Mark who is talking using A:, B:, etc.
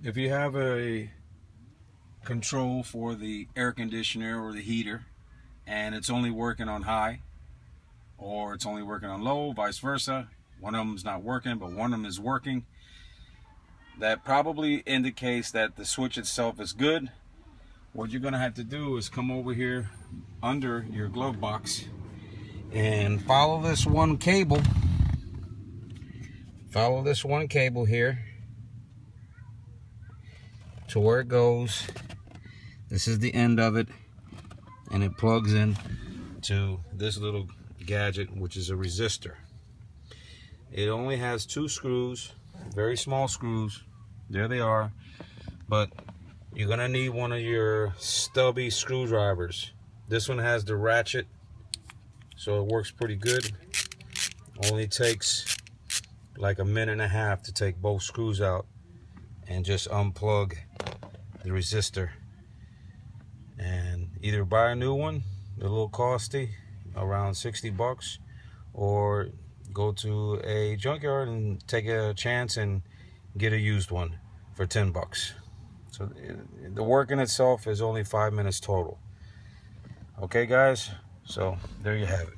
A: If you have a control for the air conditioner or the heater and it's only working on high, or it's only working on low, vice versa, one of them's not working but one of them is working, that probably indicates that the switch itself is good. What you're gonna have to do is come over here under your glove box and follow this one cable. Follow this one cable here to where it goes. This is the end of it, and it plugs in to this little gadget, which is a resistor. It only has 2 screws, very small screws. There they are. But you're gonna need one of your stubby screwdrivers. This one has the ratchet, so it works pretty good. Only takes like a minute and a half to take both screws out and just unplug the resistor. And either buy a new one, they're a little costly, around 60 bucks, or go to a junkyard and take a chance and get a used one for 10 bucks. So the work in itself is only 5 minutes total. Okay guys, so there you have it.